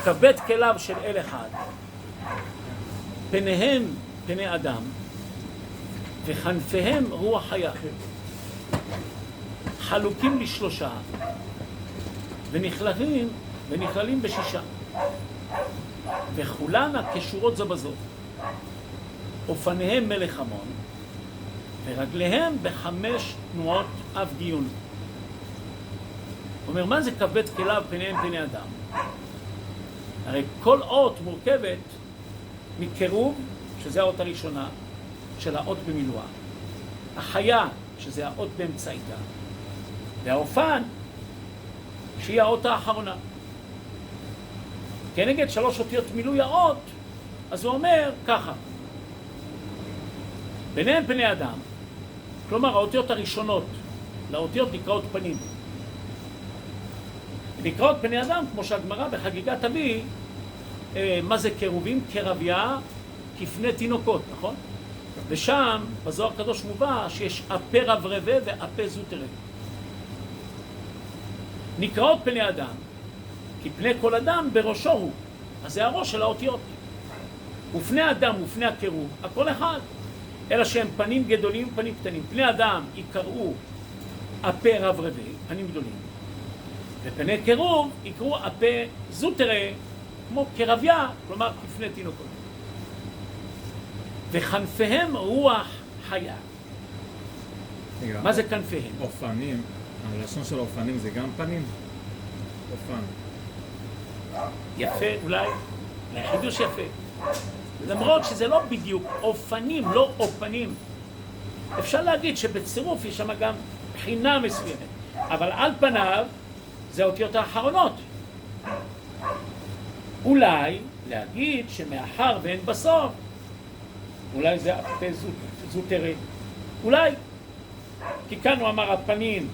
כבד כליו של אל אחד, פניהם פני אדם, וכנפיהם רוח חיה. חלוקים לשלושה, ונכללים בשישה. וכולנה קשורות זו בזו. אופניהם מלך המון, ורגליהם בחמש תנועות אב גיון. הוא אומר, מה זה כבד כליו פניהם פני אדם? הרי כל אות מורכבת מקירוב, שזה האות הראשונה, של האות במילואה. החיה, שזה האות באמצעיתה. והאופן, שהיא האות האחרונה. כנגד שלוש אותיות מילוי האות, אז הוא אומר ככה. ביניהם פני אדם, כלומר האותיות הראשונות, לאותיות נקראות פנים. נקראות פני אדם, כמו שהגמרא בחגיגה תביא, מה זה קירובים? קרביה, כפני תינוקות, נכון? ושם, בזוהר הקדוש מובא, שיש אפה רברבה ואפה זוטרה. נקראות פני אדם, כי פני כל אדם בראשו הוא. אז זה הראש של האותיות. ופני אדם ופני הקירוב, הכל אחד. אלא שהם פנים גדולים ופנים קטנים. פני אדם יקראו אפה רברבה, פנים גדולים. ופני קירוב יקראו אפה זוטרה, כמו קרביה, כלומר כפני תינוקות. וכנפיהם רוח חיה. מה זה כנפיהם? אופנים, הלשון של אופנים זה גם פנים? אופן. יפה, אולי. חידוש יפה. למרות שזה לא בדיוק אופנים, לא אופנים. אפשר להגיד שבצירוף יש שם גם בחינה מסוימת. אבל על פניו זה האותיות האחרונות. אולי להגיד שמאחר ואין בסוף, אולי זה אפה זוטרה. אולי. כי כאן הוא אמר הפנים,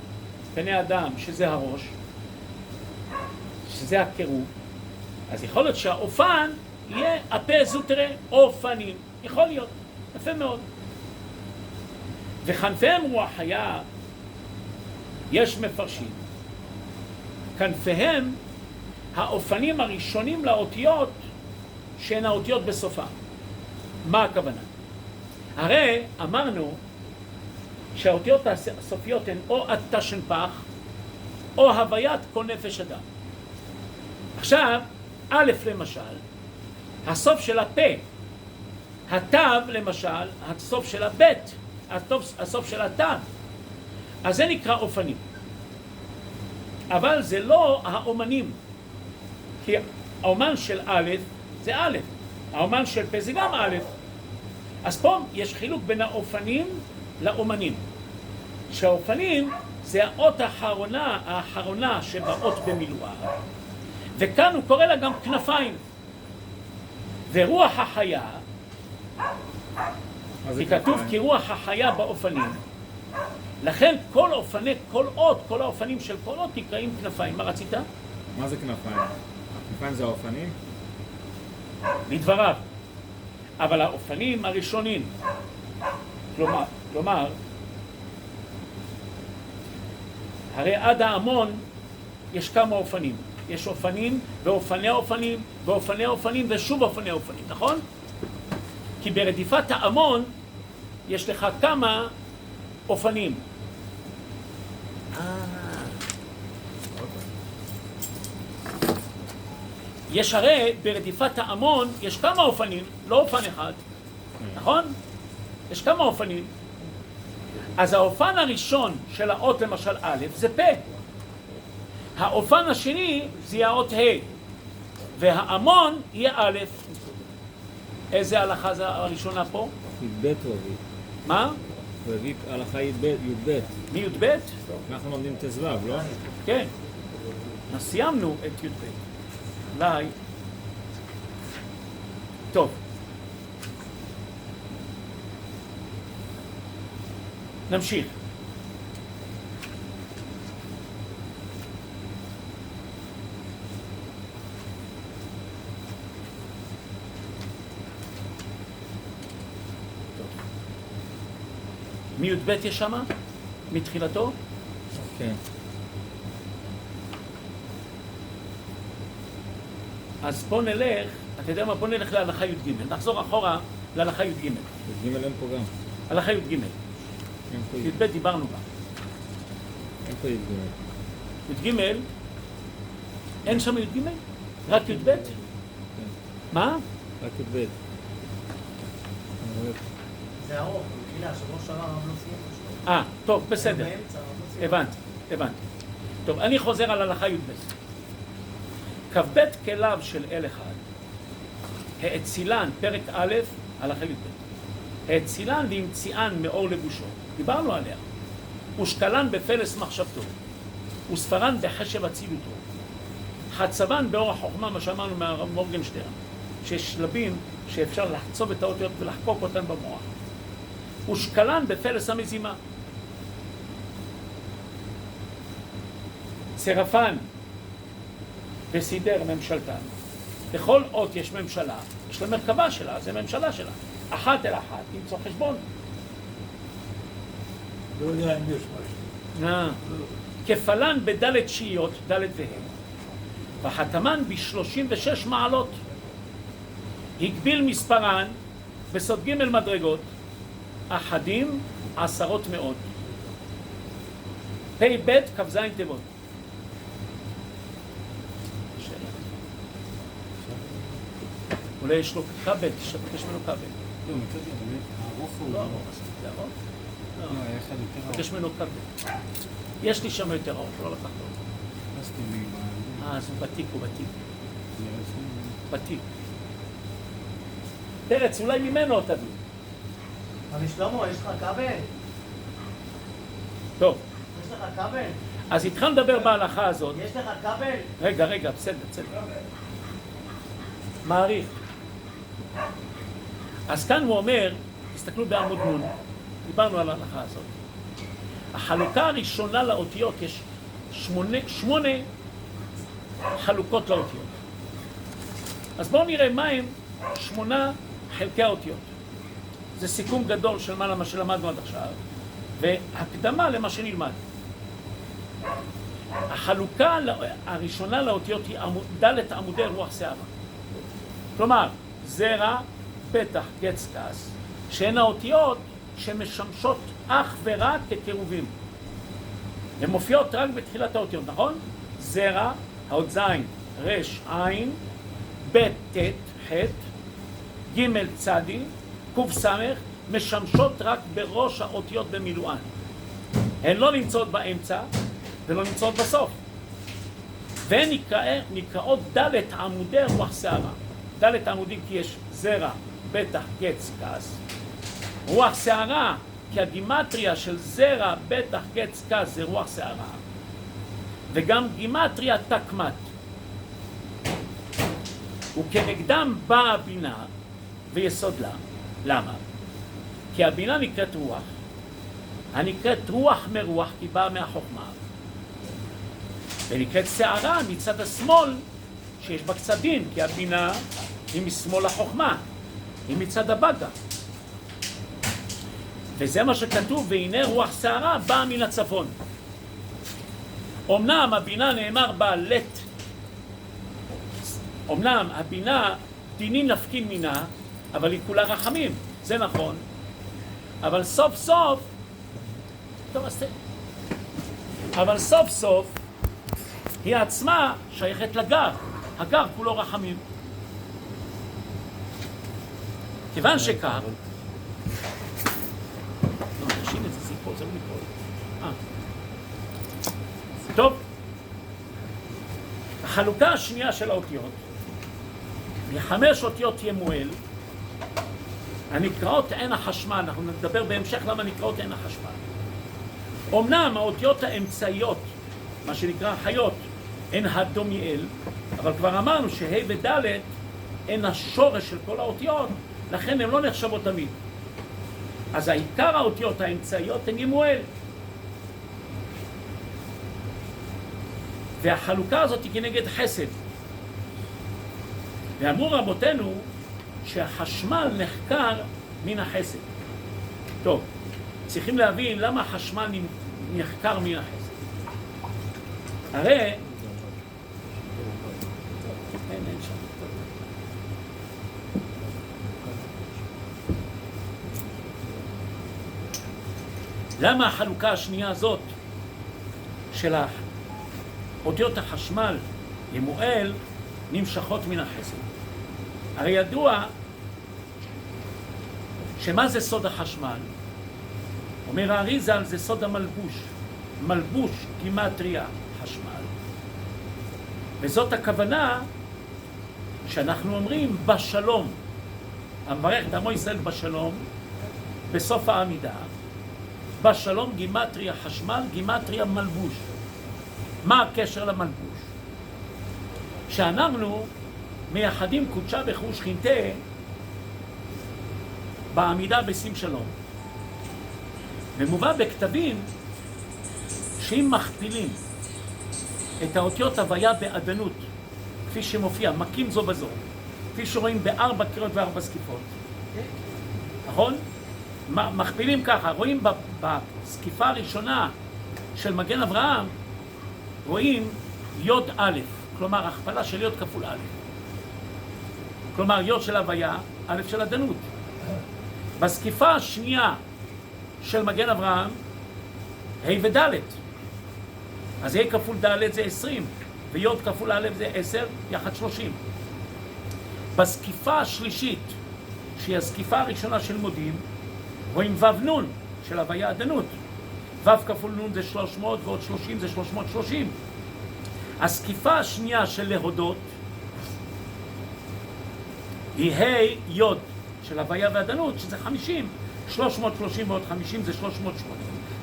פני אדם, שזה הראש, שזה הקירוב. אז יכול להיות שהאופן יהיה אפה זוטרה אופנים. יכול להיות. יפה מאוד. וכנפיהם רוח חיה, יש מפרשים. כנפיהם האופנים הראשונים לאותיות שהן האותיות בסופה. מה הכוונה? הרי אמרנו שהאותיות הסופיות הן או עתה שנפח או הוויית כל נפש אדם. עכשיו, א' למשל, הסוף של הפה, התו למשל, הסוף של הבית, הסוף של התו, אז זה נקרא אופנים. אבל זה לא האומנים, כי האומן של א' זה א', האומן של פה זה גם א'. אז פה יש חילוק בין האופנים לאומנים. שהאופנים זה האות האחרונה שבאות במילואה, וכאן הוא קורא לה גם כנפיים. ורוח החיה, כי כתוב כי רוח החיה באופנים, לכן כל אופני, כל אות, כל האופנים של כל אות נקראים כנפיים. מה רצית? מה זה כנפיים? כנפיים זה האופנים? לדבריו. אבל האופנים הראשונים, כלומר, הרי עד ההמון יש כמה אופנים. יש אופנים ואופני אופנים ואופני אופנים ושוב אופני אופנים, נכון? כי ברדיפת ההמון יש לך כמה אופנים. יש הרי ברדיפת ההמון יש כמה אופנים, לא אופן אחד, נכון? יש כמה אופנים. אז האופן הראשון של האות למשל א' זה פה. האופן השני זה האות ה', וההמון יהיה א'. איזה הלכה זה הראשונה פה? י"ב רבי. מה? רבי הלכה י"ב. מי י"ב? אנחנו לומדים תזו, לא? כן. אז סיימנו את י"ב. אולי. טוב. נמשיך. מי"ב יש שמה? מתחילתו? כן. אז בוא נלך, אתה יודע מה? בוא נלך להלכה י"ג. נחזור אחורה להלכה י"ג. י"ג אין פה גם. הלכה י"ג. אין פה י"ב דיברנו בה. אין פה י"ג. י"ג, אין שם י"ג? רק י"ב? מה? רק י"ב. זה ארוך, במחילה, שבוע שעבר הרב לא סיים משהו. טוב, בסדר. באמצע, הרב לא סיים. הבנתי. טוב, אני חוזר על הלכה י"ב. כ"ב כליו של אל אחד, האצילן, פרק א', הלכה י"ב. האצילן והמציאן מאור לבושו, דיברנו עליה. ושקלן בפלס מחשבתו, וספרן בחשב אצילותו, חצבן באור החוכמה, מה שאמרנו מהרב מורגנשטיין, שיש שלבים שאפשר לחצוב את האותיות ולחקוק אותן במוח. ושקלן בפלס המזימה. צרפן וסידר ממשלתן. בכל אות יש ממשלה, יש לה מרכבה שלה, זה ממשלה שלה. אחת אל אחת, למצוא חשבון. לא יודע אם יש משהו. כפלן בדלת שיעיות, דלת והן. וחתמן ב36 מעלות. הגביל מספרן בסוד ג' מדרגות, אחדים עשרות מאות. פ"ב כ"ז תיבות. אולי יש לו כבל, תשבקש ממנו כבל. לא, מצאתי, אבל הארוך הוא... לא ארוך, זה ארוך? לא, היה אחד יותר ארוך. תבקש ממנו כבל. יש לי שם יותר ארוך, לא לקחת אותו. חפשתי לי אז הוא ותיק, הוא ותיק. נראה ותיק. פרץ, אולי ממנו תביא. אבל שלמה, יש לך כבל? טוב, יש לך כבל? אז התחלנו לדבר בהלכה הזאת. יש לך כבל? רגע, בסדר. מעריך. אז כאן הוא אומר, תסתכלו בעמוד נ', דיברנו על ההלכה הזאת. החלוקה הראשונה לאותיות, יש שמונה חלוקות לאותיות. אז בואו נראה מה הם 8 חלקי האותיות. זה סיכום גדול של מה שלמדנו עד עכשיו, והקדמה למה שנלמד. החלוקה הראשונה לאותיות היא ד' עמודי רוח שערה. כלומר, זרע, פתח, גץ, כעס, שהן האותיות שמשמשות אך ורק כקירובים. הן מופיעות רק בתחילת האותיות, נכון? זרע, האות זין, רש, עין, ב', ת', ח', ג', צדי, ק', סמך, משמשות רק בראש האותיות במילואן. הן לא נמצאות באמצע ולא נמצאות בסוף. והן נקראות ד' עמודי רוח שערה. ד' עמודים כי יש זרע, בטח, גץ, כעס. רוח שערה, כי הגימטריה של זרע, בטח, גץ, כעס זה רוח שערה. וגם גימטריה תקמת. וכנגדם באה הבינה ויסוד לה. למה? כי הבינה נקראת רוח. הנקראת רוח מרוח כי באה מהחוכמה. ונקראת שערה מצד השמאל שיש בה קצת דין, כי הבינה היא משמאל החוכמה, היא מצד הבגה. וזה מה שכתוב, והנה רוח שערה באה מן הצפון. אמנם הבינה נאמר בה לט, אמנם הבינה דינין נפקין מינה, אבל היא כולה רחמים, זה נכון. אבל סוף סוף, טוב, אבל סוף סוף היא עצמה שייכת לגר, הגר כולו רחמים. כיוון שכך, לא, תשאין את זה, זה יקול, זה לא יקול. טוב, החלוקה השנייה של האותיות, מחמש אותיות ימואל, הנקראות עין החשמל, אנחנו נדבר בהמשך למה נקראות עין החשמל. אמנם האותיות האמצעיות, מה שנקרא חיות, הן הדומיאל, אבל כבר אמרנו שה' וד' הן השורש של כל האותיות, לכן הן לא נחשבות תמיד. אז העיקר האותיות האמצעיות הן ימואל. והחלוקה הזאת היא כנגד חסד. ואמרו רבותינו שהחשמל נחקר מן החסד. טוב, צריכים להבין למה החשמל נחקר מן החסד. הרי אין שם. למה החלוקה השנייה הזאת של אותיות החשמל למואל נמשכות מן החסד? הרי ידוע שמה זה סוד החשמל? אומר האריז"ל, זה סוד המלבוש. מלבוש גימטריה חשמל. וזאת הכוונה שאנחנו אומרים בשלום. המברך את עמו ישראל בשלום, בסוף העמידה. בשלום גימטריה חשמל, גימטריה מלבוש. מה הקשר למלבוש? שאנחנו מייחדים קודשה בחור שכינתה בעמידה בשים שלום. ומובא בכתבים שאם מכפילים את האותיות הוויה בעדנות, כפי שמופיע, מכים זו בזו, כפי שרואים בארבע קריאות וארבע זקיפות, נכון? מכפילים ככה, רואים בסקיפה הראשונה של מגן אברהם, רואים יוד א', כלומר הכפלה של יוד כפול א', כלומר יוד של הוויה, א' של עדנות. בסקיפה השנייה של מגן אברהם, ה' וד', אז ה' כפול ד' זה 20, ויוד כפול א' זה 10, יחד 30. בסקיפה השלישית, שהיא הסקיפה הראשונה של מודים, רואים ו' נ' של הוויה עדנות. ו' כפול נ' זה 300 ועוד 30 זה 330. הסקיפה השנייה של להודות היא ה' יוד של הוויה ועדנות, שזה 50. 330 ועוד 50 זה 380.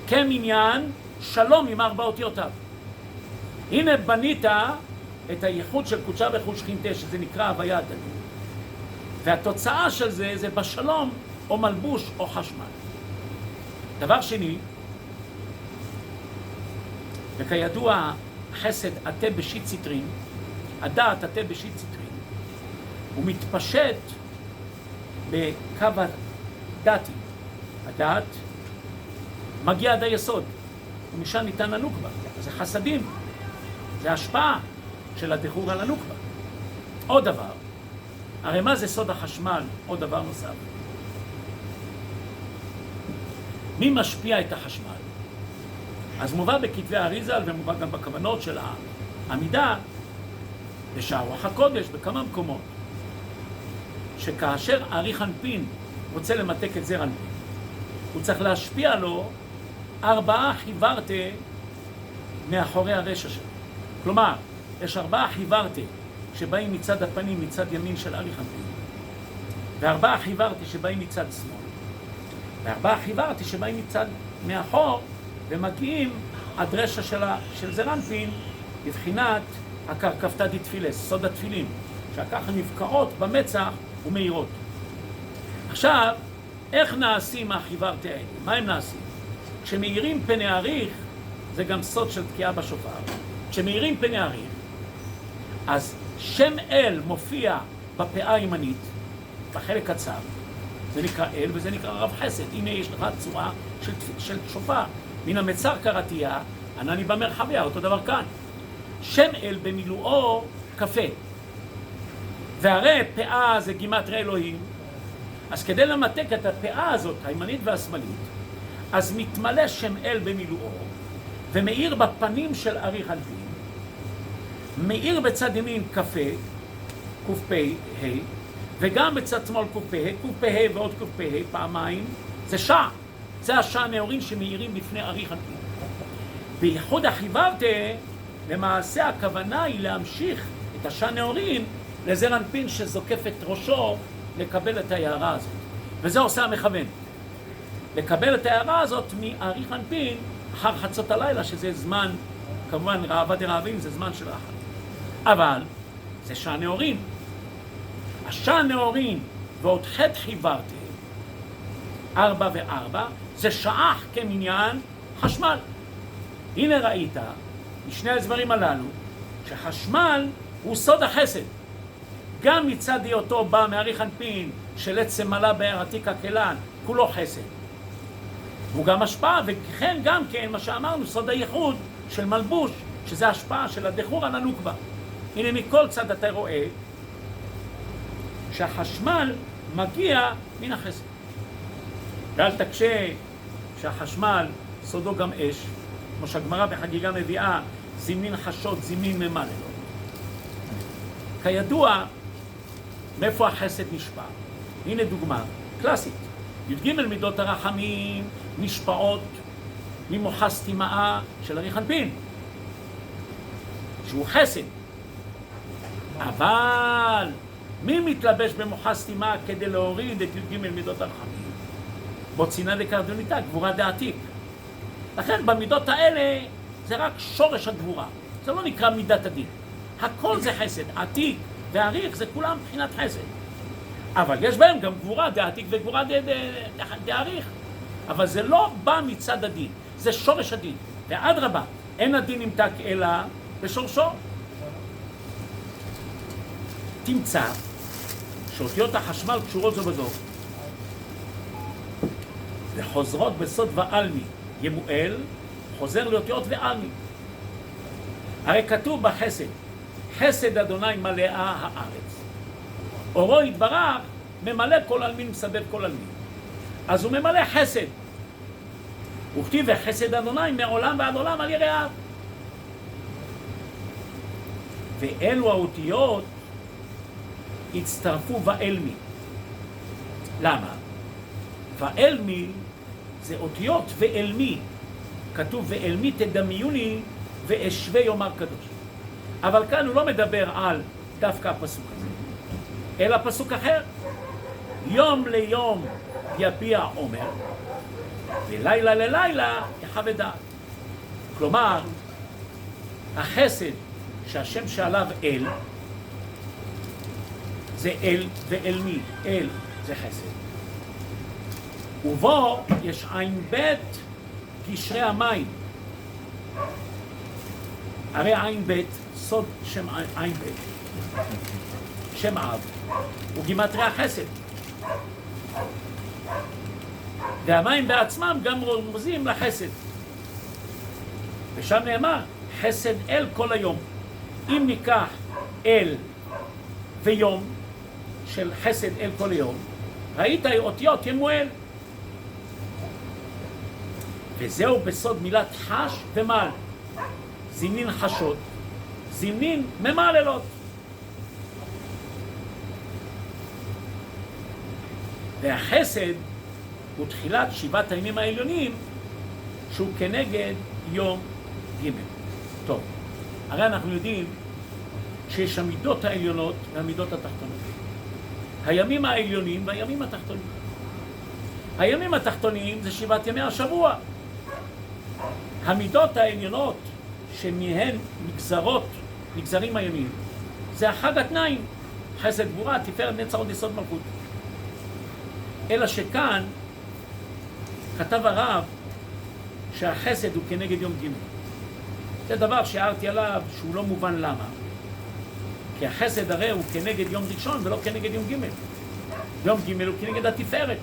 כמניין שלום עם ארבע אותיותיו. הנה בנית את הייחוד של קודשה בחור שכינתה, שזה נקרא הוויה עדנות. והתוצאה של זה זה בשלום או מלבוש או חשמל. דבר שני, וכידוע חסד עטה בשיט ציטרין, הדעת עטה בשיט ציטרין, הוא מתפשט בקו הדעתי. הדעת מגיע עד היסוד, ומשם ניתן הנוקבה. זה חסדים, זה השפעה של הדחור על הנוקבה. עוד דבר, הרי מה זה סוד החשמל? עוד דבר נוסף. מי משפיע את החשמל? אז מובא בכתבי האריז"ל ומובא גם בכוונות של העמידה, בשער רוח הקודש, בכמה מקומות, שכאשר אריך אנפין רוצה למתק את זר אנפין, הוא צריך להשפיע לו 4 חיוורתה מאחורי הרשע שלו. כלומר, יש 4 חיוורתה שבאים מצד הפנים, מצד ימין של אריך אנפין, ו4 חיוורתה שבאים מצד שמאל, ו4 חיוורתה שבאים מצד מאחור ומגיעים עד רשע של זר אנפין, בבחינת הקרקפתא דתפילס, סוד התפילין, שככה נבקעות במצח ומאירות. עכשיו, איך נעשים החיוורתה האלה? מה הם נעשים? כשמאירים פני אריך, זה גם סוד של תקיעה בשופר. כשמאירים פני אריך, אז שם אל מופיע בפאה הימנית, בחלק הצר, זה נקרא אל וזה נקרא רב חסד. הנה יש לך צורה של שופר. מן המצר קראתיה, ענני במרחביה, אותו דבר כאן. שם אל במילואו קפה. והרי פאה זה גימטריה אלוהים, אז כדי למתק את הפאה הזאת, הימנית והשמאלית, אז מתמלא שם אל במילואו, ומאיר בפנים של אריך אנפין, מאיר בצד ימין קפה, קפה, וגם בצד שמאל קפה ועוד קפה, פעמיים, זה שע. זה השע נאורים שמאירים בפני אריך אנפין. בייחוד החיוורתה, למעשה הכוונה היא להמשיך את השע נאורים לזר אנפין שזוקף את ראשו לקבל את ההערה הזאת. וזה עושה המכוון. לקבל את ההערה הזאת מאריך אנפין אחר חצות הלילה, שזה זמן, כמובן ראווה דרעבים זה זמן של רחל. אבל זה שע נאורים. השע נאורים ועוד חטא חיוורתה, 4 ו4, זה שעה כמניין חשמל. הנה ראית, משני הדברים הללו, שחשמל הוא סוד החסד. גם מצד היותו בא מאריך אנפין של עצם מלא באר עתיק הכלן, כולו חסד. הוא גם השפעה, וכן גם כן מה שאמרנו, סוד הייחוד של מלבוש, שזה השפעה של הדחור על הנוקבה. הנה מכל צד אתה רואה שהחשמל מגיע מן החסד. ואל תקשה שהחשמל סודו גם אש, כמו שהגמרא בחגיגה מביאה, זימנין חשות, זימנין ממלא. כידוע, מאיפה החסד נשפע? הנה דוגמה קלאסית. י"ג מידות הרחמים נשפעות ממוחס טמאה של ארי חנפין, שהוא חסד. אבל מי מתלבש במוחס טמאה כדי להוריד את י"ג מידות הרחמים? בוצינה דקרדוניתא, גבורה דעתיק. לכן במידות האלה זה רק שורש הגבורה, זה לא נקרא מידת הדין. הכל זה חסד, עתיק ועריך זה כולם מבחינת חסד. אבל יש בהם גם גבורה דעתיק וגבורה דעריך. אבל זה לא בא מצד הדין, זה שורש הדין. ואדרבה, אין הדין נמתק אלא בשורשו. תמצא שאותיות החשמל קשורות זו בזו וחוזרות בסוד ועלמי. ימואל חוזר לאותיות ועלמי. הרי כתוב בחסד, חסד אדוני מלאה הארץ. אורו יתברך ממלא כל עלמין, מסבב כל עלמין. אז הוא ממלא חסד. וכתיב וחסד אדוני מעולם ועד עולם על יראיו. ואלו האותיות הצטרפו ואלמי. למה? ואלמי זה אותיות ואלמי. כתוב ואלמי תדמיוני ואשווה יאמר קדוש. אבל כאן הוא לא מדבר על דווקא הפסוק הזה, אלא פסוק אחר. יום ליום יביע עומר, ולילה ללילה יחווה דעת. כלומר, החסד שהשם שעליו אל, זה אל ואל מי. אל זה חסד. ובו יש עין בית גשרי המים. הרי עין בית, סוד שם עין בית, שם אב, הוא גימטריה חסד. והמים בעצמם גם רומזים לחסד. ושם נאמר, חסד אל כל היום. אם ניקח אל ויום של חסד אל כל היום, ראית אותיות ימואל. וזהו בסוד מילת חש ומל. זימנין חשות, זימנין ממללות. והחסד הוא תחילת 7 הימים העליונים, שהוא כנגד יום ג'. טוב, הרי אנחנו יודעים שיש המידות העליונות והמידות התחתונות. הימים העליונים והימים התחתונים. הימים התחתונים זה 7 ימי השבוע. המידות העליונות שמהן נגזרים הימים, זה החג התנאים, חסד גבורה, תפארת נצח הוד יסוד מלכות. אלא שכאן כתב הרב שהחסד הוא כנגד יום ג'. זה דבר שהערתי עליו שהוא לא מובן למה. כי החסד הרי הוא כנגד יום ראשון ולא כנגד יום ג'. יום ג' הוא כנגד התפארת.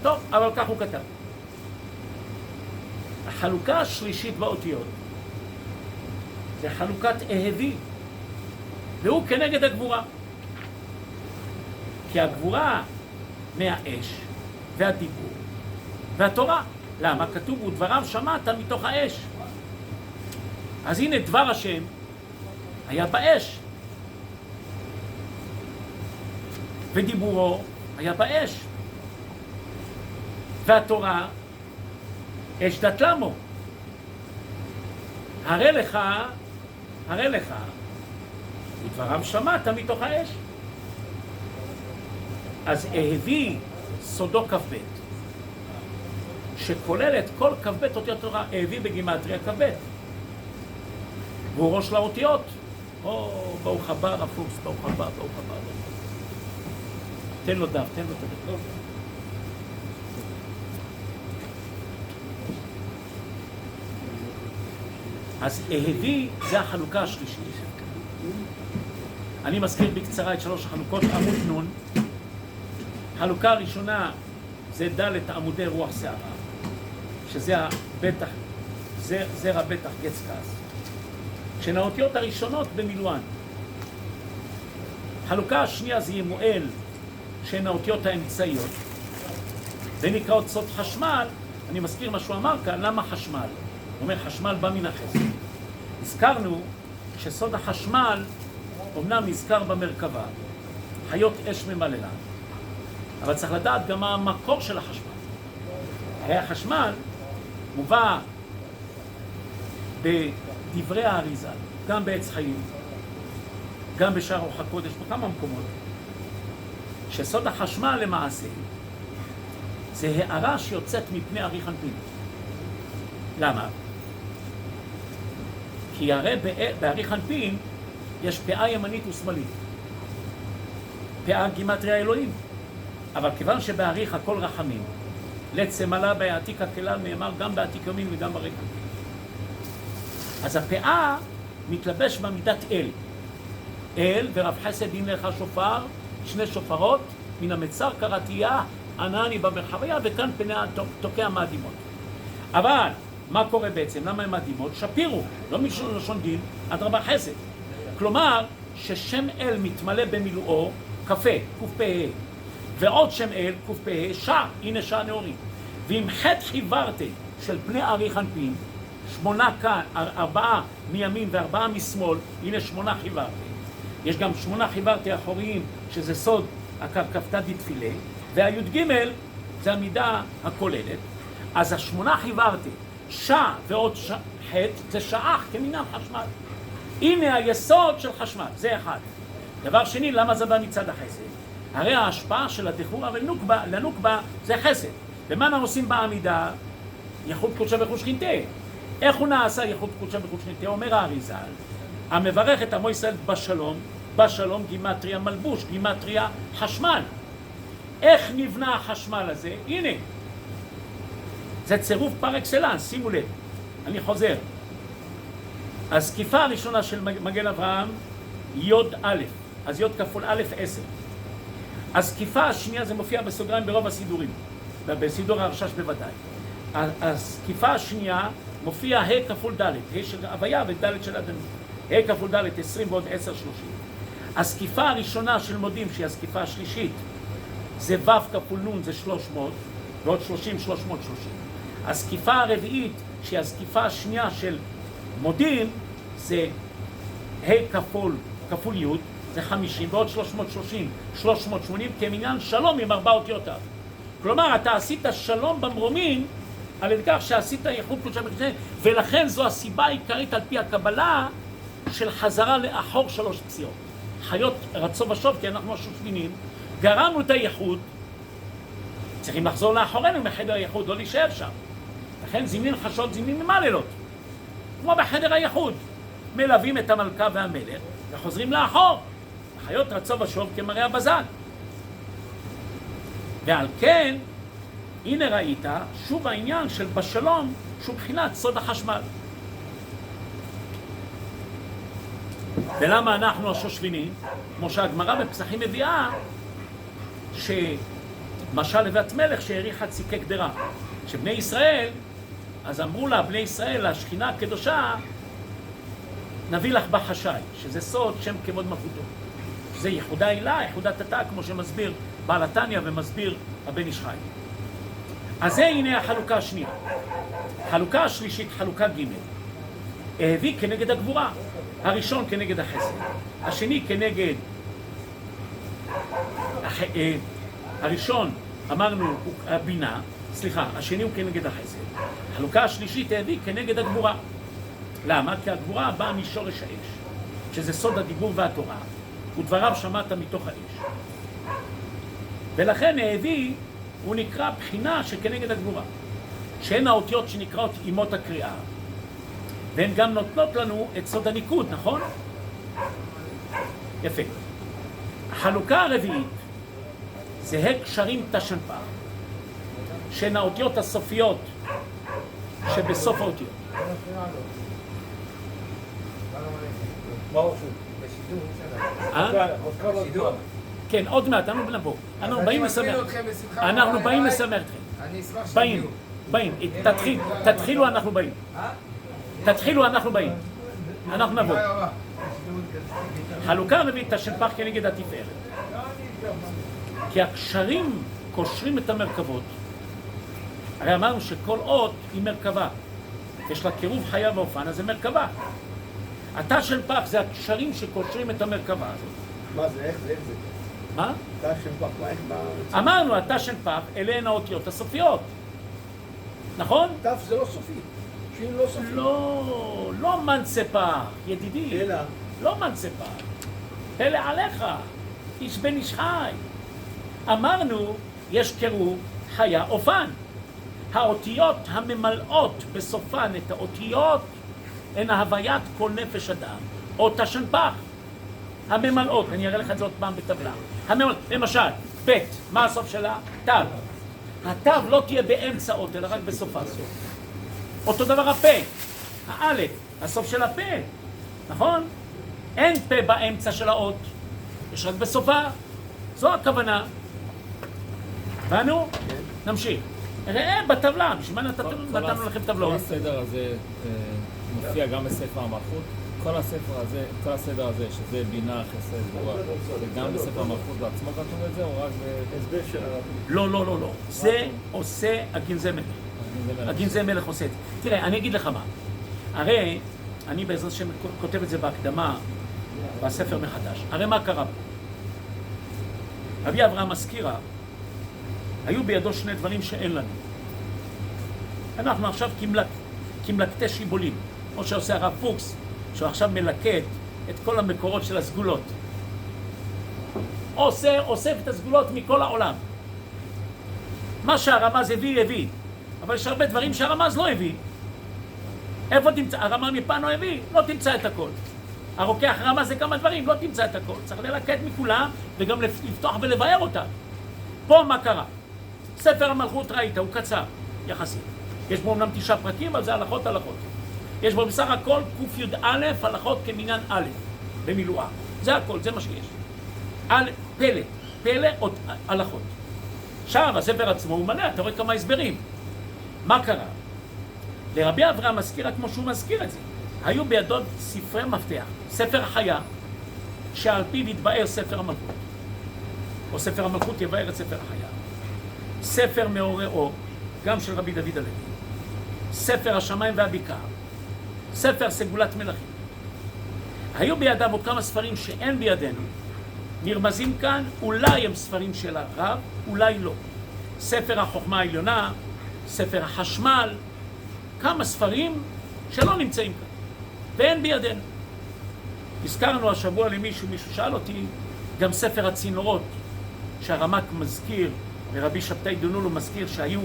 טוב, אבל כך הוא כתב. החלוקה השלישית באותיות זה חלוקת אהבי, והוא כנגד הגבורה. כי הגבורה מהאש והדיבור והתורה. למה? כתוב ודבריו שמעת מתוך האש. אז הנה דבר השם היה באש, ודיבורו היה באש, והתורה אש דת למו. הרי לך ודבריו שמעת מתוך האש. אז אהבי סודו כ"ב, שכולל את כל כ"ב אותיות תורה. אהבי בגימטריה כ"ב, והוא ראש לאותיות. ברוך הבא רב פוקס, ברוך הבא. תן לו דף, תן לו את הדף. אז אהבי זה החלוקה השלישית. אני מזכיר בקצרה את 3 החלוקות. עמוד נון, חלוקה הראשונה זה ד' עמודי רוח שערה, שזה הבטח, זרע בטח גץ כעס, שהן האותיות הראשונות במילואן. חלוקה השנייה זה ימואל, שהן האותיות האמצעיות, ונקראות סוד חשמל, אני מזכיר מה שהוא אמר כאן, למה חשמל? הוא אומר, חשמל בא מן החסד. הזכרנו שסוד החשמל אומנם נזכר במרכבה, חיות אש ממללה, אבל צריך לדעת גם מה המקור של החשמל. הרי החשמל מובא בדברי האריזה, גם בעץ חיים, גם בשער רוח הקודש, בכמה מקומות, שסוד החשמל למעשה זה הערה שיוצאת מפני ארי חנפין. למה? כי הרי בארי חנפין יש פאה ימנית ושמאלית, פאה גימטריה אלוהים, אבל כיוון שבאריך הכל רחמים, לצמלה בעתיק הכלל נאמר גם בעתיק יומין וגם בארי חנפין. אז הפאה מתלבש במידת אל, אל ורב חסד דין לך שופר, שני שופרות, מן המצר קראתייה, ענני במרחביה, וכאן פניה תוקע מאדימות. אבל מה קורה בעצם? למה הם מאדימות? שפירו, לא מלשון דין, אדרבה חסד. כלומר, ששם אל מתמלא במילואו, קפה, קפה, ועוד שם אל, קפה, שע, הנה שע נאורים. ועם חטא חיברתי של פני ארי חנפין, 8 כאן, 4 מימין ו4 משמאל, הנה 8 חיברתי. יש גם 8 חיברתי אחוריים, שזה סוד הקרקפתא דתפילה, והי"ג זה המידה הכוללת. אז 8 חיברתי, שע ועוד חטא, זה שעה כמינם חשמל. הנה היסוד של חשמל, זה אחד. דבר שני, למה זה בא מצד החסד? הרי ההשפעה של הדחורה לנוקבה זה חסד. ומה אנחנו עושים בעמידה? ייחוד קודשא בריך ושכינתה. איך הוא נעשה ייחוד קודשא בריך ושכינתה? אומר האריז"ל, המברך את עמו ישראל בשלום, בשלום גימטריה מלבוש, גימטריה חשמל. איך נבנה החשמל הזה? הנה, זה צירוף פר אקסלנס, שימו לב, אני חוזר. הזקיפה הראשונה של מגן אברהם, יוד א', אז יוד כפול א' 10. הזקיפה השנייה, זה מופיע בסוגריים ברוב הסידורים, בסידור הרשש בוודאי. הזקיפה השנייה מופיע ה' כפול ד', ה' של הוויה וד' של אדנות. ה' כפול ד' 20 ועוד 10 30. הזקיפה הראשונה של מודים, שהיא הזקיפה השלישית, זה ו' כפול נ' זה 300 ועוד 30 330. הזקיפה הרביעית, שהיא הזקיפה השנייה של מודים, זה ה' כפול י' זה 50 ועוד 330 380 כמניין שלום עם 4 אותיותיו. כלומר, אתה עשית שלום במרומים על ידי כך שעשית ייחוד קודשא בריך ושכינתה, ולכן זו הסיבה העיקרית על פי הקבלה של חזרה לאחור 3 פסיעות. חיות רצו ושוב, כי אנחנו השושבינים, גרמנו את הייחוד, צריכים לחזור לאחורנו מחדר הייחוד, לא להישאר שם. לכן זימנין חשות זימנין ממללות, כמו בחדר הייחוד. מלווים את המלכה והמלך וחוזרים לאחור. החיות רצו ושוב כמראה הבזן. ועל כן, הנה ראית שוב העניין של בשלום, שהוא בחינת סוד החשמל. ולמה אנחנו השושבינים? כמו שהגמרא בפסחים מביאה, שמשל לבת מלך שהעריכה ציקי קדרה, שבני ישראל, אז אמרו לה, בני ישראל, השכינה הקדושה, נביא לך בחשי, שזה סוד שם כבוד מלכותו. שזה ייחודה הילה, ייחודה תתה, כמו שמסביר בעל התניא ומסביר הבן איש חי. אז זה הנה החלוקה השנייה. חלוקה השלישית, חלוקה ג', הביא כנגד הגבורה. הראשון כנגד החסד, השני כנגד הראשון אמרנו הבינה, סליחה, השני הוא כנגד החסד. החלוקה השלישית הביא כנגד הגבורה. למה? כי הגבורה באה משורש האש, שזה סוד הדיבור והתורה, ודבריו שמעת מתוך האש. ולכן הביא, הוא נקרא בחינה שכנגד הגבורה, שהן האותיות שנקראות אימות הקריאה, והן גם נותנות לנו את סוד הניקוד, נכון? יפה. החלוקה הרביעית זה קשרים תש"פ, שהן האותיות הסופיות שבסוף האותיות. כן, עוד מעט, אנחנו נבוא. אנחנו באים לשמח אתכם. אנחנו באים לשמח אתכם. באים. תתחילו, אנחנו באים. תתחילו, אנחנו באים. אנחנו נבוא. חלוקה רביעית תש"פ כנגד התפארת. כי הקשרים קושרים את המרכבות, הרי אמרנו שכל אות היא מרכבה. יש לה קירוב חיה ואופן, אז זה מרכבה. התא של פח זה הקשרים שקושרים את המרכבה הזאת. מה זה? איך זה? מה? תא של פח, מה איך מה... אמרנו, התא של פח, אלה הן האותיות הסופיות. נכון? תא זה לא סופי. שין לא סופי. לא מנספה, ידידי. אלא. לא מנספה. פלא עליך, איש בן איש חי. אמרנו, יש קירוב חיה אופן. האותיות הממלאות בסופן את האותיות הן ההוויית כל נפש אדם, או תא של פח. הממלאות, אני אראה לך את זה עוד פעם בטבלה. למשל, ב', מה הסוף שלה? תו. התו לא תהיה באמצע אות, אלא רק בסופה סוף. אותו דבר הפה, האלף, הסוף של הפה, נכון? אין פה באמצע של האות, יש רק בסופה. זו הכוונה. הבנו? נמשיך. ראה בטבלה, בשביל מה נתנו לכם טבלות? כל הסדר הזה מופיע גם בספר המלכות. כל הסדר הזה, שזה בינה, חסד, גבורה, זה גם בספר המלכות בעצמו כתוב את זה, או רק הסבר של הרב? לא. זה עושה הגנזי מלך. הגנזי מלך עושה את זה. תראה, אני אגיד לך מה. הרי, אני בעזרת השם כותב את זה בהקדמה, בספר מחדש. הרי מה קרה? רבי אברהם מזכירה, היו בידו שני דברים שאין לנו. אנחנו עכשיו כמלקטי שיבולים, כמו שעושה הרב פוקס, שהוא עכשיו מלקט את כל המקורות של הסגולות. אוסף את הסגולות מכל העולם. מה שהרמז הביא. אבל יש הרבה דברים שהרמז לא הביא. איפה תמצא? הרמז מפנו הביא, לא תמצא את הכל. הרוקח רמז זה כמה דברים, לא תמצא את הכל. צריך ללקט מכולם וגם לפתוח ולבאר אותם. פה מה קרה? ספר המלכות ראית, הוא קצר, יחסית. יש בו אמנם 9 פרקים, אבל זה הלכות. יש בו בסך הכל ק"א הלכות כמניין א' במילואה. זה הכל, זה מה שיש. פלא עוד הלכות. עכשיו הספר עצמו הוא מלא, אתה רואה כמה הסברים. מה קרה? לרבי אברהם מזכירה כמו שהוא מזכיר את זה. היו בידו ספרי מפתח, ספר החיה, שעל פיו יתבאר ספר המלכות. או ספר המלכות יבאר את ספר החיה. ספר מעורר אור, גם של רבי דוד הלוי. ספר השמיים והבקעה. ספר סגולת מלכים. היו בידיו עוד כמה ספרים שאין בידינו. נרמזים כאן, אולי הם ספרים של הרב, אולי לא. ספר החוכמה העליונה, ספר החשמל, כמה ספרים שלא נמצאים כאן, ואין בידינו. הזכרנו השבוע למישהו, שאל אותי, גם ספר הצינורות, שהרמ"ק מזכיר, ורבי שבתאי דונולו מזכיר שהיו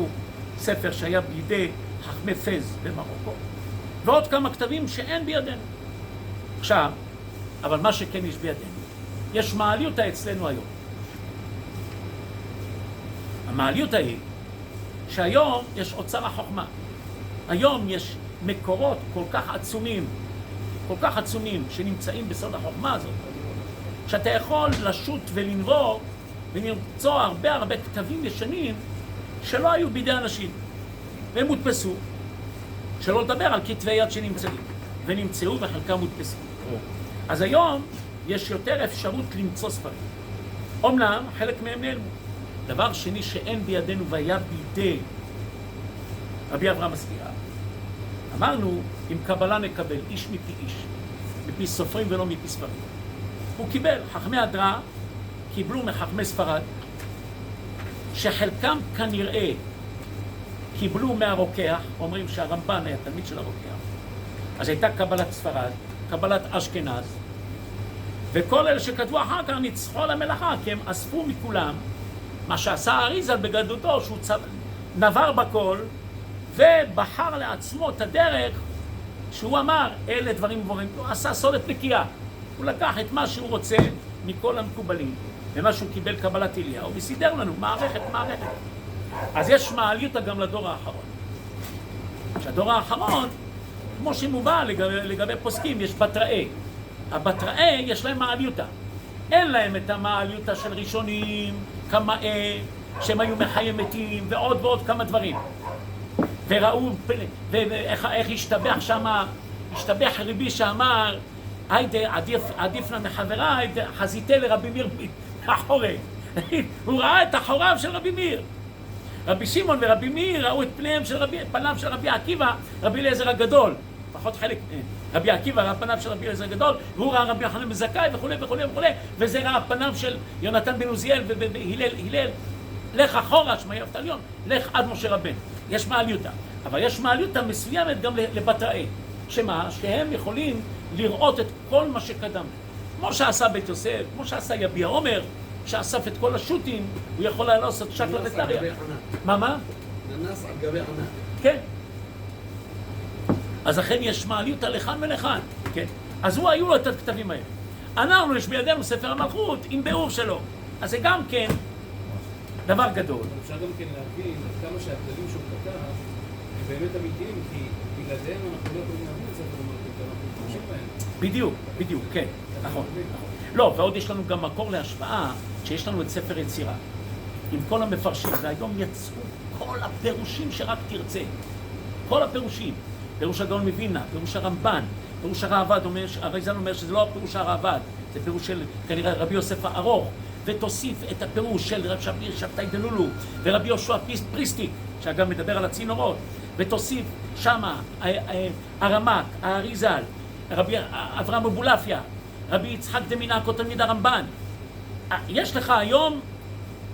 ספר שהיה בידי חכמי פז במרוקו, ועוד כמה כתבים שאין בידינו. עכשיו, אבל מה שכן יש בידינו, יש מעליותה אצלנו היום. המעליותה היא שהיום יש אוצר החוכמה. היום יש מקורות כל כך עצומים שנמצאים בסוד החוכמה הזאת, שאתה יכול לשוט ולנבור ולמצוא הרבה כתבים ישנים שלא היו בידי אנשים, והם מודפסו. שלא לדבר על כתבי יד ונמצאו וחלקם מודפסו. אז היום יש יותר אפשרות למצוא ספרים. אומנם חלק מהם נעלמו. דבר שני שאין בידינו והיה בידי רבי אברהם מזכירה. אמרנו, עם קבלה נקבל, איש מפי איש, מפי סופרים ולא מפי ספרים. הוא קיבל, חכמי הדרא קיבלו מחכמי ספרד, שחלקם כנראה קיבלו מהרוקח, אומרים שהרמב"ן היה תלמיד של הרוקח, אז הייתה קבלת ספרד, קבלת אשכנז, וכל אלה שכתבו אחר כך ניצחו על המלאכה, כי הם אספו מכולם מה שעשה האריזל בגדותו, שהוא נבר בכל, ובחר לעצמו את הדרך שהוא אמר, אלה דברים גבוהים, הוא עשה סולת נקייה. הוא לקח את מה שהוא רוצה מכל המקובלים, ומה שהוא קיבל קבלת אליהו, וסידר לנו מערכת. אז יש מעליותה גם לדור האחרון. שהדור האחרון, כמו שמובא לגבי פוסקים, יש בתראי. הבתראי יש להם מעליותה. אין להם את המעליותה של ראשונים, קמאי, שהם היו מחיים מתים, ועוד כמה דברים. וראו, ואיך השתבח שמה, השתבח ריבי שאמר, עדיף לה מחברה, חזיתה לרבי מיר אחורי. הוא ראה את אחוריו של רבי מיר. רבי שמעון ורבי מאיר ראו את פניו של רבי עקיבא, רבי אליעזר הגדול, פחות חלק, רבי עקיבא ראה פניו של רבי אליעזר הגדול, והוא ראה רבי יוחנן בן זכאי וכולי וכולי וכולי, וזה ראה פניו של יונתן בן עוזיאל והלל, לך אחורה, שמע יפת עליון, לך עד משה רבנו. יש מעליותה, אבל יש מעליותה מסוימת גם לבטראי, שמה? שהם יכולים לראות את כל מה שקדם. כמו שעשה בית יוסף, כמו שעשה יביע עומר, שאסף את כל השוטים, הוא יכול לעשות שקלה וטריה. מה? ננס על גבי ענן. כן. אז אכן יש מעליותה לכאן ולכאן. כן. אז היו לו את הכתבים האלה. אנחנו, יש בידינו ספר המלכות עם ביאור שלו. אז זה גם כן דבר גדול. אפשר גם כן להבין עד כמה שהכללים שהוא כתב הם באמת אמיתיים, כי בלעדיהם אנחנו לא יכולים להבין את ספר המלכות, אנחנו משתמשים בהם. בדיוק, כן, נכון. לא, ועוד יש לנו גם מקור להשוואה, שיש לנו את ספר יצירה. עם כל המפרשים, והיום יצאו כל הפירושים שרק תרצה. כל הפירושים. פירוש הגאון מווילנה, פירוש הרמב"ן, פירוש הראב"ד, הריז"ל אומר שזה לא הפירוש הראב"ד, זה פירוש של כנראה רבי יוסף הארוך, ותוסיף את הפירוש של רב שבתאי דלולו, ורבי יהושע פריסטיק, שאגב מדבר על הצינורות, ותוסיף שמה הרמ"ק, האריז"ל, רבי אברהם אבולעפיה, רבי יצחק דמינקו תלמיד הרמב"ן. יש לך היום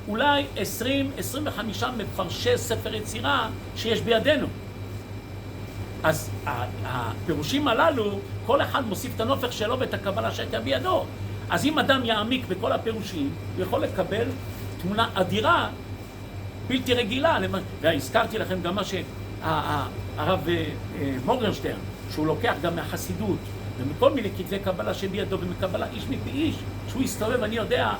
אולי 20-25 מפרשי ספר יצירה שיש בידינו. אז הפירושים הללו, כל אחד מוסיף את הנופך שלו ואת הקבלה שהייתה בידו. אז אם אדם יעמיק בכל הפירושים, הוא יכול לקבל תמונה אדירה, בלתי רגילה. והזכרתי לכם גם מה שהרב מורגנשטרן, שהוא לוקח גם מהחסידות, ומכל מיני כתבי קבלה שבידו, ומקבלה איש מפי איש, שהוא הסתובב, אני יודע,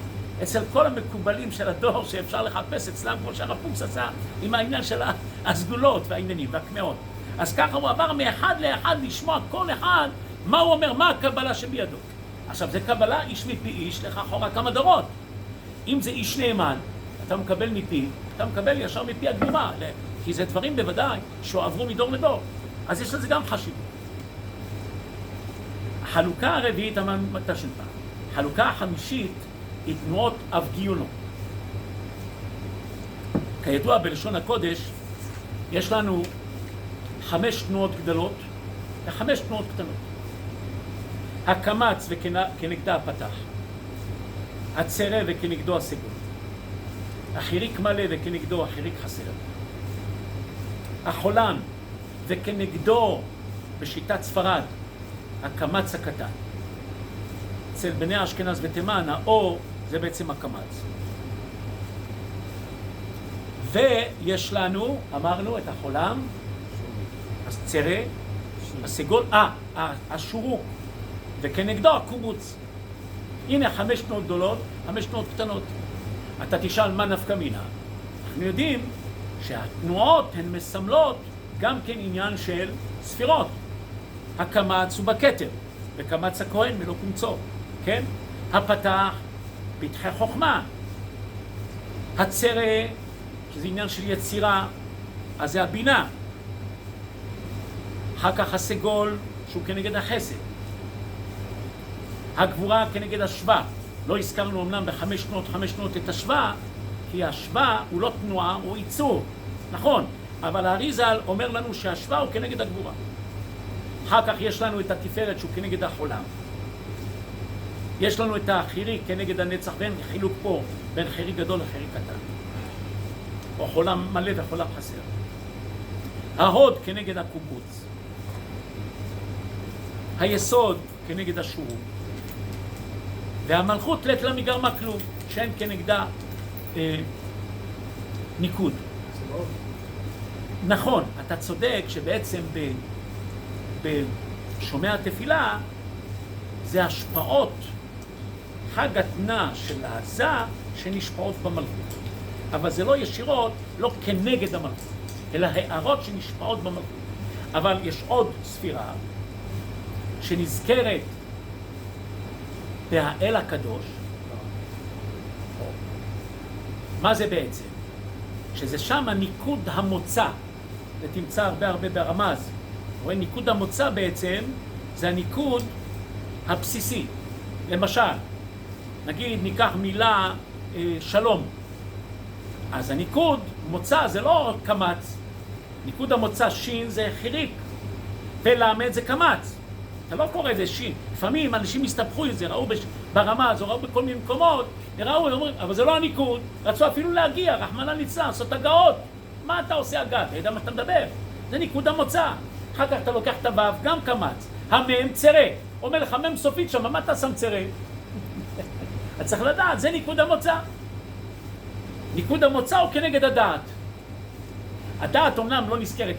אצל כל המקובלים של הדור שאפשר לחפש אצלם, כמו שהרב פוקס עשה, עם העניין של הסגולות והעניינים והקמאות. אז ככה הוא עבר מאחד לאחד לשמוע כל אחד מה הוא אומר, מה הקבלה שבידו. עכשיו, זה קבלה איש מפי איש, לך אחורה כמה דורות. אם זה איש נאמן, אתה מקבל מפי, אתה מקבל ישר מפי הגמורה, כי זה דברים בוודאי שעברו מדור לדור. אז יש לזה גם חשיבות. החלוקה הרביעית המתה של פעם. החלוקה החמישית היא תנועות אבגיונו. כידוע בלשון הקודש, יש לנו 5 תנועות גדולות ו5 תנועות קטנות. הקמץ וכנגדה הפתח, הצרה וכנגדו הסגול, החיריק מלא וכנגדו החיריק חסר, החולם וכנגדו בשיטת ספרד הקמץ הקטן. אצל בני אשכנז ותימן האור זה בעצם הקמץ. ויש לנו, אמרנו, את החולם, הצרה, הסגול, השורוק, וכנגדו הקובוץ. הנה 5 תנועות גדולות, 5 תנועות קטנות. אתה תשאל מה נפקא מינה. אנחנו יודעים שהתנועות הן מסמלות גם כן עניין של ספירות. הקמץ הוא בכתר, וקמץ הכהן מלא קומצו, כן? הפתח, פתחי חוכמה. הצרה, שזה עניין של יצירה, אז זה הבינה. אחר כך הסגול, שהוא כנגד החסד. הגבורה כנגד השווה. לא הזכרנו אמנם ב5 תנועות את השווה, כי השווה הוא לא תנועה, הוא ייצור. נכון, אבל האריז"ל אומר לנו שהשווה הוא כנגד הגבורה. אחר כך יש לנו את התפארת שהוא כנגד החולם. יש לנו את החיריק כנגד הנצח, ואין חילוק פה בין חיריק גדול לחיריק קטן. או חולם מלא וחולם חסר. ההוד כנגד הקובוץ. היסוד כנגד השורוק. והמלכות לית לה מגרמה כלום, שאין כנגדה ניקוד. נכון, אתה צודק שבעצם בשומע התפילה זה השפעות חג התנה של העזה שנשפעות במלכות. אבל זה לא ישירות, לא כנגד המלכות, אלא הערות שנשפעות במלכות. אבל יש עוד ספירה שנזכרת בהאל הקדוש. מה זה בעצם? שזה שם ניקוד המוצא. ותמצא הרבה ברמז. רואה, ניקוד המוצא בעצם זה הניקוד הבסיסי. למשל, נגיד ניקח מילה שלום. אז הניקוד מוצא זה לא קמץ, ניקוד המוצא שין זה חיריק, ולמד זה קמץ. אתה לא קורא איזה שין. לפעמים אנשים הסתבכו את זה, ראו ברמה הזו, ראו בכל מיני מקומות, ראו, אומרים, אבל זה לא הניקוד, רצו אפילו להגיע, רחמנא ליצלן, לעשות הגאות. מה אתה עושה הגה? אתה יודע מה אתה מדבר? זה ניקוד המוצא. אחר כך אתה לוקח את הוו, גם קמץ. המם צרה. אומר לך, מם סופית שם, מה אתה שם צרה? אתה צריך לדעת, זה ניקוד המוצא. ניקוד המוצא הוא כנגד הדעת. הדעת אומנם לא נזכרת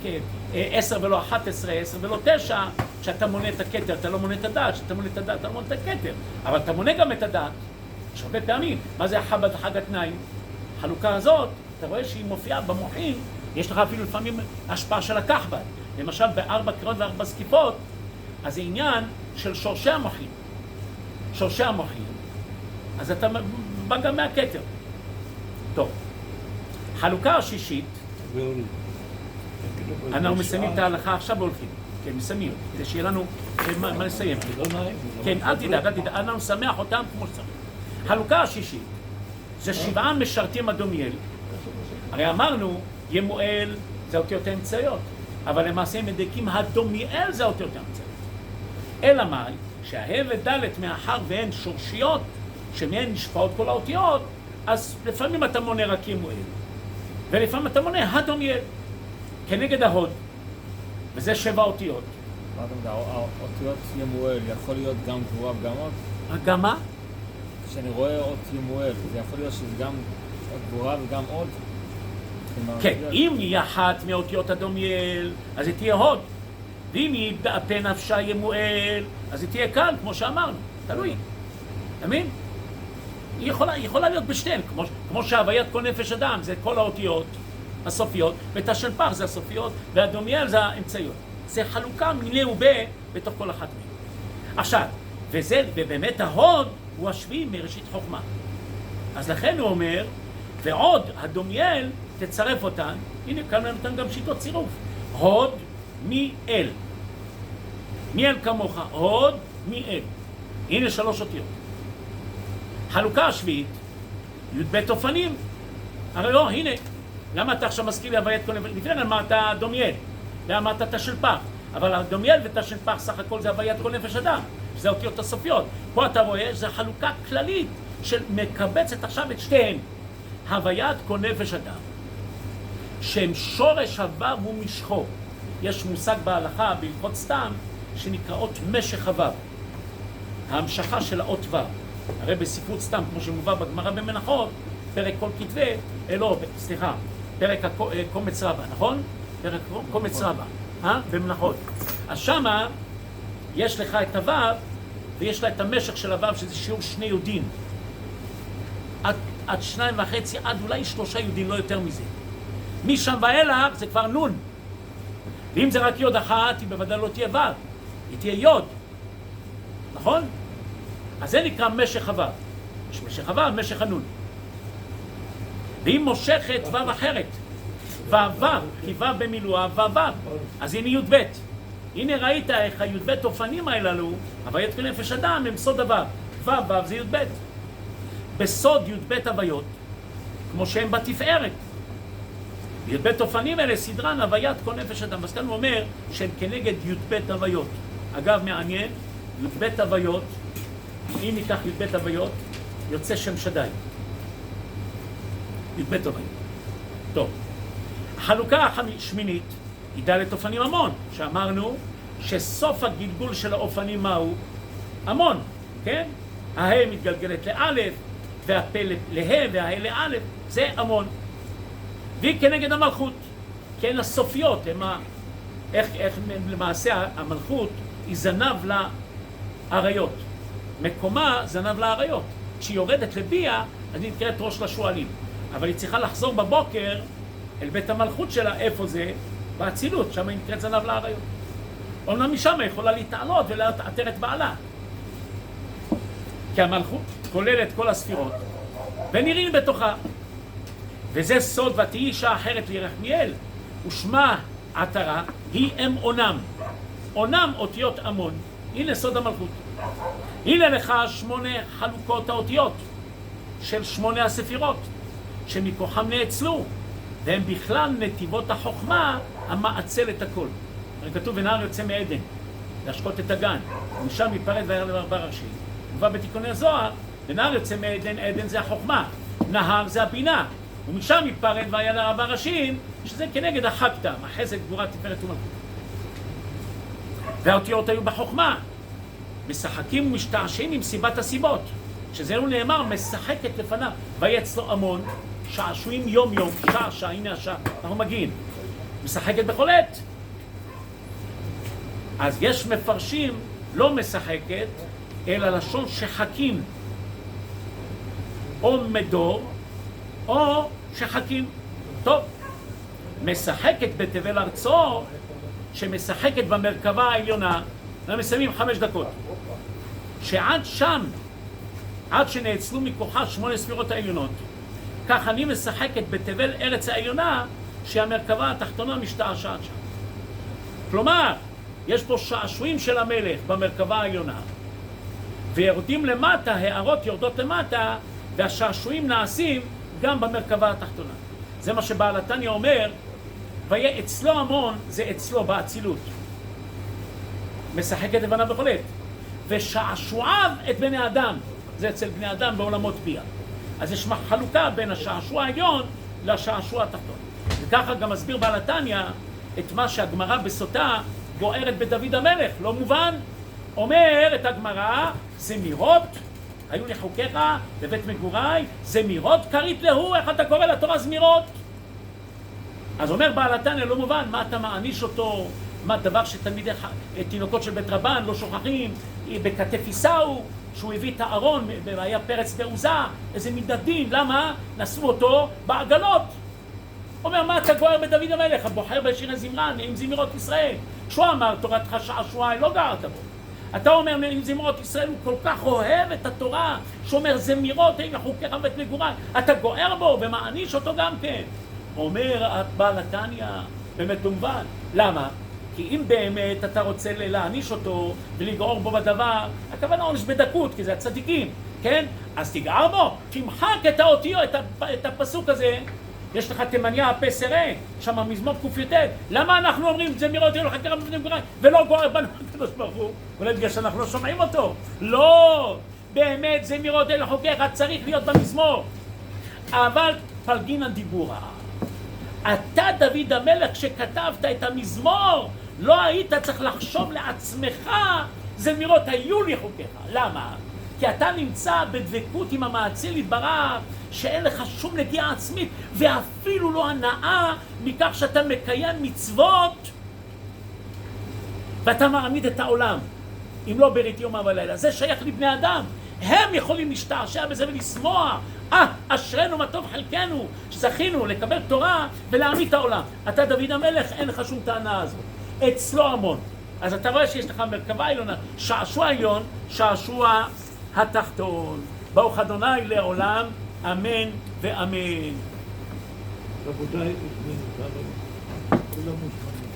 כ-10 ולא 11, 10 ולא 9, כשאתה מונה את הכתר, אתה לא מונה את הדעת, כשאתה מונה את הדעת, אתה לא מונה את הכתר. אבל אתה מונה גם את הדעת. יש הרבה פעמים. מה זה החב"ד חג התנאים? החלוקה הזאת, אתה רואה שהיא מופיעה במוחין, יש לך אפילו לפעמים השפעה של הכחב"ד. למשל, ב4 קריאות ו4 זקיפות, אז זה עניין של שורשי המוחין. שורשי המוחין. אז אתה בא גם מהכתר. טוב. חלוקה השישית, אנחנו מסיימים את ההלכה עכשיו והולכים. כן, מסיימים, כדי שיהיה לנו מה לסיים. כן, אל תדאג, אנחנו נשמח אותם כמו שצריך. חלוקה השישית, זה 7 משרתים אדומיאל. הרי אמרנו, ימואל זה אותיות האמצעיות, אבל למעשה הם מדייקים הדומיאל זה אותיות האמצעיות. אלא מה? שהה' וד' מאחר והן שורשיות, שמהן נשפעות כל האותיות, אז לפעמים אתה מונה רק ימואל. ולפעמים אתה מונה הדומיאל, כנגד ההוד, וזה 7 אותיות. מה אתה יודע, האותיות ימואל יכול להיות גם גבורה וגם עוד? גם מה? כשאני רואה אות ימואל, זה יכול להיות שזה גם גבורה וגם עוד? כן, אם היא אחת מאותיות הדומיאל, אז היא תהיה הוד. ואם היא באפה נפשה ימואל, אז היא תהיה כאן, כמו שאמרנו, תלוי. תמיד? היא יכולה להיות בשתיהן, כמו שהוויית כל נפש אדם, זה כל האותיות הסופיות, ותשלפח זה הסופיות, והדומיאל זה האמצעיות. זה חלוקה מיני ובה בתוך כל אחת מהן. עכשיו, ובאמת ההוד הוא השביעי מראשית חוכמה. אז לכן הוא אומר, ועוד הדומיאל תצרף אותן, הנה כאן נתן גם שיטות צירוף. הוד מי-אל. מי-אל כמוך, הוד מי-אל. הנה 3 אותיות. חלוקה השביעית, י"ב אופנים. הרי לא, הנה, למה אתה עכשיו מזכיר לי הוויית כל נפש? לפני אמרת דומיאל, ואמרת תשלפח. אבל הדומיאל ותשלפח סך הכל זה הוויית כל נפש אדם, שזה אותיות הסופיות. פה אתה רואה שזה חלוקה כללית של מקבצת עכשיו את שתיהן. הוויית כל נפש אדם, שם שורש הוו הוא משכו. יש מושג בהלכה, בהלכות סתם, שנקראות משך הוו. ההמשכה של האות וו. הרי בספרות סתם, כמו שמובא בגמרא במנחות, פרק כל כתבי, פרק קומץ רבה, נכון? פרק קומץ רבה, במנחות. אז שמה יש לך את הוו, ויש לה את המשך של הוו, שזה שיעור 2 יודין. עד 2.5, עד אולי 3 יודין, לא יותר מזה. משם ואילך זה כבר נון. ואם זה רק יוד אחת, היא בוודאי לא תהיה וו, היא תהיה יוד. נכון? אז זה נקרא משך הוו. יש משך הוו, משך הנון. והיא מושכת וו אחרת. וו, כי וו במילואה, וו. אז הנה י"ב. הנה ראית איך הי"ב אופנים האלו, הוויית כל נפש אדם הם סוד הוו. וו זה י"ב. בסוד י"ב הוויות, כמו שהם בתפארת. י"ב אופנים האלה סדרן הוויית כל נפש אדם. אז כאן הוא אומר שהם כנגד י"ב הוויות. אגב, מעניין, י"ב הוויות, אם ניקח י"ב הוויות, יוצא שם שדי. י"ב הוויות. טוב. החלוקה השמינית היא ד' אופנים המון, שאמרנו שסוף הגלגול של האופנים מהו? המון, כן? הה מתגלגלת לאלף, והפה לה, והה לאלף, זה המון. והיא כנגד המלכות, כן, הסופיות, איך למעשה המלכות היא זנב לאריות. מקומה זנב לאריות. כשהיא יורדת לביה, אז היא נקראת ראש לשואלים. אבל היא צריכה לחזור בבוקר אל בית המלכות שלה, איפה זה? באצילות, שם היא נקראת זנב לאריות. אומנם משם היא יכולה להתעלות ולאתר את בעלה. כי המלכות כוללת כל הספירות, ונראים בתוכה. וזה סוד ותהי אישה אחרת לירחמיאל, ושמה עטרה, היא אם עונם. עונם אותיות המון. הנה סוד המלכות. הנה לך 8 חלוקות האותיות של 8 הספירות. שמכוחם נאצלו, והם בכלל נתיבות החוכמה המעצל את הכל. כתוב ונהר יוצא מעדן להשקות את הגן, ומשם ייפרד וירד לרבה ראשי. מובא בתיקוני הזוהר, ונהר יוצא מעדן, עדן זה החוכמה, נהר זה הבינה, ומשם ייפרד וירד לרבה ראשיים, שזה כנגד החקתא, החסד, גבורה, תפארת ומלכות. והאותיות היו בחוכמה, משחקים ומשתעשעים עם סיבת הסיבות, שזה הוא נאמר, משחקת לפניו, ויצ לו המון, שעשועים יום יום, שעה, הנה השעה, אנחנו מגיעים, משחקת בכל עת. אז יש מפרשים לא משחקת, אלא לשון שחקים, או מדור, או שחקים. טוב, משחקת בתבל ארצו, שמשחקת במרכבה העליונה, ומסיימים 5 דקות. שעד שם, עד שנאצלו מכוחה 8 ספירות העליונות, כך אני משחקת בתבל ארץ העליונה, שהמרכבה התחתונה משתעשעת שם. כלומר, יש פה שעשועים של המלך במרכבה העליונה, ויורדים למטה, הערות יורדות למטה, והשעשועים נעשים גם במרכבה התחתונה. זה מה שבעל התניא אומר, ויהיה אצלו המון, זה אצלו באצילות. משחקת לבנה בכל עת. ושעשועיו את בני אדם, זה אצל בני אדם בעולמות ביה. אז יש חלוקה בין השעשוע העליון לשעשוע התחתון. וככה גם מסביר בעל התניא את מה שהגמרא בסוטה גוערת בדוד המלך, לא מובן? אומרת הגמרא, זמירות, היו לי חוקיך בבית מגוריי, זמירות קרית להו, איך אתה קורא לתורה זמירות? אז אומר בעל התניא, לא מובן, מה אתה מעניש אותו, מה דבר שתלמידי תינוקות של בית רבן לא שוכחים, בכתף עיסאו, שהוא הביא את הארון, והיה פרץ בעוזה, איזה מדדים, למה? נשאו אותו בעגלות. אומר, מה אתה גוער בדוד המלך, הבוחר בשירי זמרה, עם זמירות ישראל. כשהוא אמר, תורתך שעשועי, לא גערת בו. אתה אומר, עם זמירות ישראל, הוא כל כך אוהב את התורה, שאומר, זמירות, אין לחוקך בית מגוריי. אתה גוער בו ומעניש אותו גם כן. אומר בעל התניא, באמת במובן. למה? כי אם באמת אתה רוצה להעניש אותו ולגעור בו בדבר, הכוונה עונש בדקות, כי זה הצדיקים, כן? אז תגער בו, תמחק את האותיות, את הפסוק הזה. יש לך תימניה הפה סרה, שם מזמור ק"ט. למה אנחנו אומרים זמירות אלוהיך כרם בבני מגוריי ולא גוער בנו הקדוש ברוך הוא? אולי בגלל שאנחנו לא שומעים אותו. לא, באמת זמירות אלוהיך צריך להיות במזמור. אבל פלגינא דיבורא. אתה דוד המלך שכתבת את המזמור, לא היית צריך לחשוב לעצמך זמירות היו לי חוקיך. למה? כי אתה נמצא בדבקות עם המאציל יתברך, שאין לך שום נגיעה עצמית, ואפילו לא הנאה מכך שאתה מקיים מצוות, ואתה מעמיד את העולם, אם לא ברית יומם ולילה. זה שייך לבני אדם. הם יכולים להשתעשע בזה ולשמוח. אשרנו מה טוב חלקנו, שזכינו לקבל תורה ולהעמיד את העולם. אתה דוד המלך, אין לך שום טענה הזאת. אצלו המון. אז אתה רואה שיש לך מרכבה עליונה, שעשוע עליון, שעשוע התחתון. ברוך אדוני לעולם, אמן ואמן. רבותיי, כולם מוזמנים.